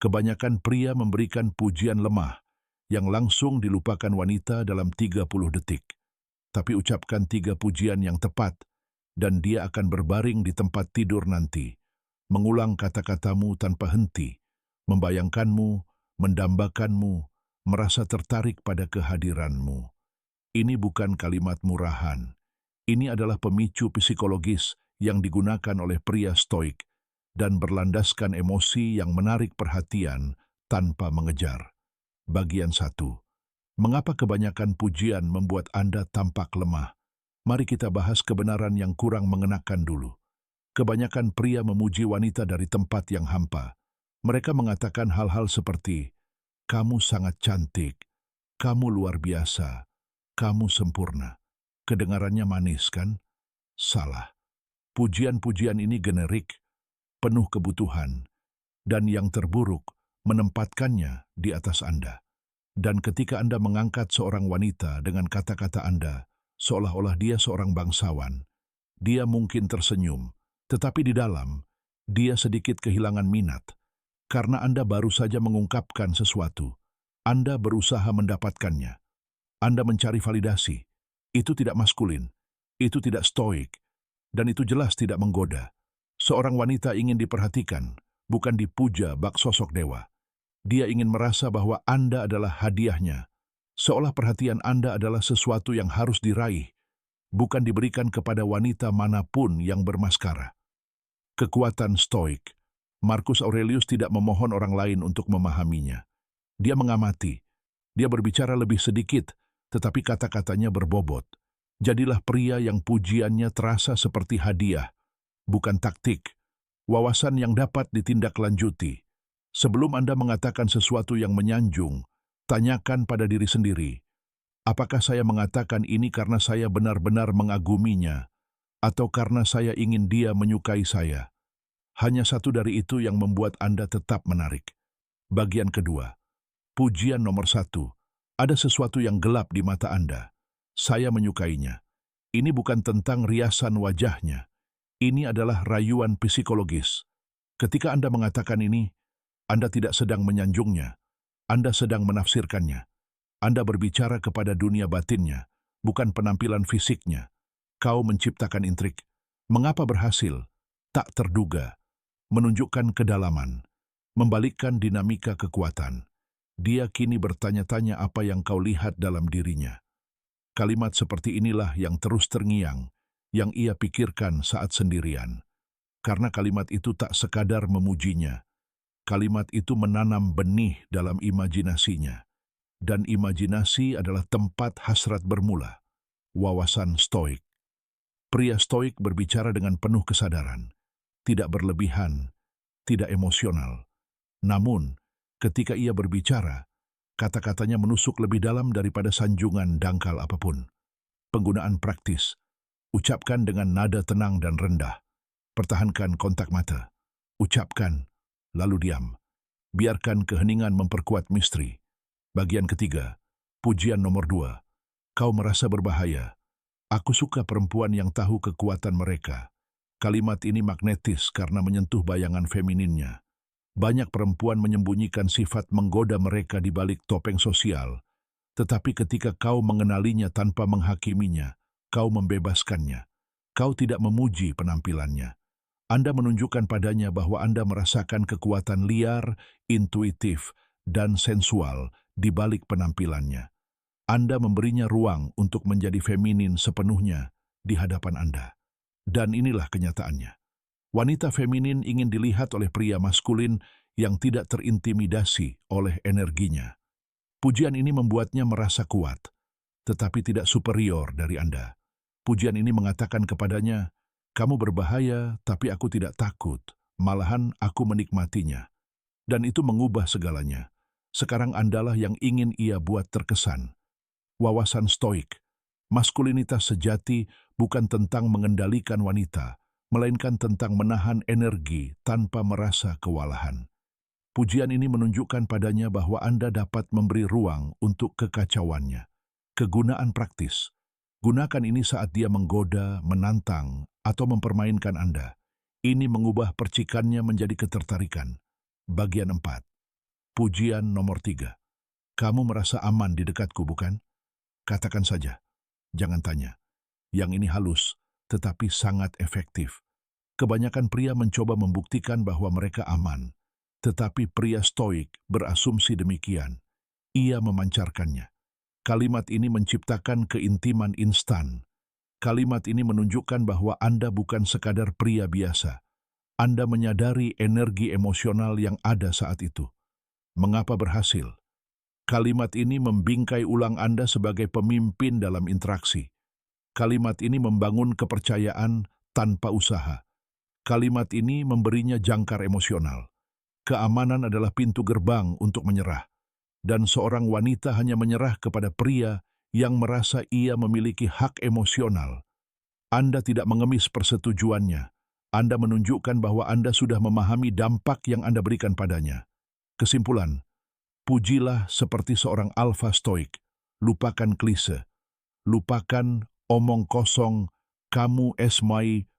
Kebanyakan pria memberikan pujian lemah yang langsung dilupakan wanita dalam 30 detik. Tapi ucapkan 3 pujian yang tepat dan dia akan berbaring di tempat tidur nanti, mengulang kata-katamu tanpa henti, membayangkanmu, mendambakanmu, merasa tertarik pada kehadiranmu. Ini bukan kalimat murahan. Ini adalah pemicu psikologis yang digunakan oleh pria stoik dan berlandaskan emosi yang menarik perhatian tanpa mengejar. Bagian 1. Mengapa kebanyakan pujian membuat Anda tampak lemah? Mari kita bahas kebenaran yang kurang mengenakan dulu. Kebanyakan pria memuji wanita dari tempat yang hampa. Mereka mengatakan hal-hal seperti, "Kamu sangat cantik, kamu luar biasa, kamu sempurna." Kedengarannya manis, kan? Salah. Pujian-pujian ini generik, penuh kebutuhan, dan yang terburuk, menempatkannya di atas Anda. Dan ketika Anda mengangkat seorang wanita dengan kata-kata Anda, seolah-olah dia seorang bangsawan, dia mungkin tersenyum, tetapi di dalam, dia sedikit kehilangan minat. Karena Anda baru saja mengungkapkan sesuatu, Anda berusaha mendapatkannya. Anda mencari validasi. Itu tidak maskulin, itu tidak stoik, dan itu jelas tidak menggoda. Seorang wanita ingin diperhatikan, bukan dipuja bak sosok dewa. Dia ingin merasa bahwa Anda adalah hadiahnya, seolah perhatian Anda adalah sesuatu yang harus diraih, bukan diberikan kepada wanita manapun yang bermaskara. Kekuatan stoik. Marcus Aurelius tidak memohon orang lain untuk memahaminya. Dia mengamati. Dia berbicara lebih sedikit, tetapi kata-katanya berbobot. Jadilah pria yang pujiannya terasa seperti hadiah, bukan taktik. Wawasan yang dapat ditindaklanjuti. Sebelum Anda mengatakan sesuatu yang menyanjung, tanyakan pada diri sendiri, apakah saya mengatakan ini karena saya benar-benar mengaguminya, atau karena saya ingin dia menyukai saya? Hanya satu dari itu yang membuat Anda tetap menarik. Bagian kedua, pujian nomor 1. Ada sesuatu yang gelap di mata Anda. Saya menyukainya. Ini bukan tentang riasan wajahnya. Ini adalah rayuan psikologis. Ketika Anda mengatakan ini, Anda tidak sedang menyanjungnya. Anda sedang menafsirkannya. Anda berbicara kepada dunia batinnya, bukan penampilan fisiknya. Kau menciptakan intrik. Mengapa berhasil? Tak terduga. Menunjukkan kedalaman. Membalikkan dinamika kekuatan. Dia kini bertanya-tanya apa yang kau lihat dalam dirinya. Kalimat seperti inilah yang terus terngiang, yang ia pikirkan saat sendirian. Karena kalimat itu tak sekadar memujinya. Kalimat itu menanam benih dalam imajinasinya. Dan imajinasi adalah tempat hasrat bermula. Wawasan stoik. Pria stoik berbicara dengan penuh kesadaran. Tidak berlebihan, tidak emosional. Namun, ketika ia berbicara, kata-katanya menusuk lebih dalam daripada sanjungan dangkal apapun. Penggunaan praktis. Ucapkan dengan nada tenang dan rendah. Pertahankan kontak mata. Ucapkan, lalu diam. Biarkan keheningan memperkuat misteri. Bagian ketiga. Pujian nomor 2. Kau merasa berbahaya. Aku suka perempuan yang tahu kekuatan mereka. Kalimat ini magnetis karena menyentuh bayangan femininnya. Banyak perempuan menyembunyikan sifat menggoda mereka di balik topeng sosial. Tetapi ketika kau mengenalinya tanpa menghakiminya, kau membebaskannya. Kau tidak memuji penampilannya. Anda menunjukkan padanya bahwa Anda merasakan kekuatan liar, intuitif, dan sensual di balik penampilannya. Anda memberinya ruang untuk menjadi feminin sepenuhnya di hadapan Anda. Dan inilah kenyataannya. Wanita feminin ingin dilihat oleh pria maskulin yang tidak terintimidasi oleh energinya. Pujian ini membuatnya merasa kuat, tetapi tidak superior dari Anda. Pujian ini mengatakan kepadanya, kamu berbahaya, tapi aku tidak takut. Malahan aku menikmatinya. Dan itu mengubah segalanya. Sekarang Andalah yang ingin ia buat terkesan. Wawasan stoik. Maskulinitas sejati bukan tentang mengendalikan wanita, melainkan tentang menahan energi tanpa merasa kewalahan. Pujian ini menunjukkan padanya bahwa Anda dapat memberi ruang untuk kekacauannya. Kegunaan praktis. Gunakan ini saat dia menggoda, menantang, atau mempermainkan Anda. Ini mengubah percikannya menjadi ketertarikan. Bagian 4. Pujian nomor 3. Kamu merasa aman di dekatku, bukan? Katakan saja, jangan tanya. Yang ini halus, tetapi sangat efektif. Kebanyakan pria mencoba membuktikan bahwa mereka aman, tetapi pria stoik berasumsi demikian. Ia memancarkannya. Kalimat ini menciptakan keintiman instan. Kalimat ini menunjukkan bahwa Anda bukan sekadar pria biasa. Anda menyadari energi emosional yang ada saat itu. Mengapa berhasil? Kalimat ini membingkai ulang Anda sebagai pemimpin dalam interaksi. Kalimat ini membangun kepercayaan tanpa usaha. Kalimat ini memberinya jangkar emosional. Keamanan adalah pintu gerbang untuk menyerah. Dan seorang wanita hanya menyerah kepada pria yang merasa ia memiliki hak emosional. Anda tidak mengemis persetujuannya. Anda menunjukkan bahwa Anda sudah memahami dampak yang Anda berikan padanya. Kesimpulan, pujilah seperti seorang alfa stoik. Lupakan klise. Lupakan omong kosong, kamu esmai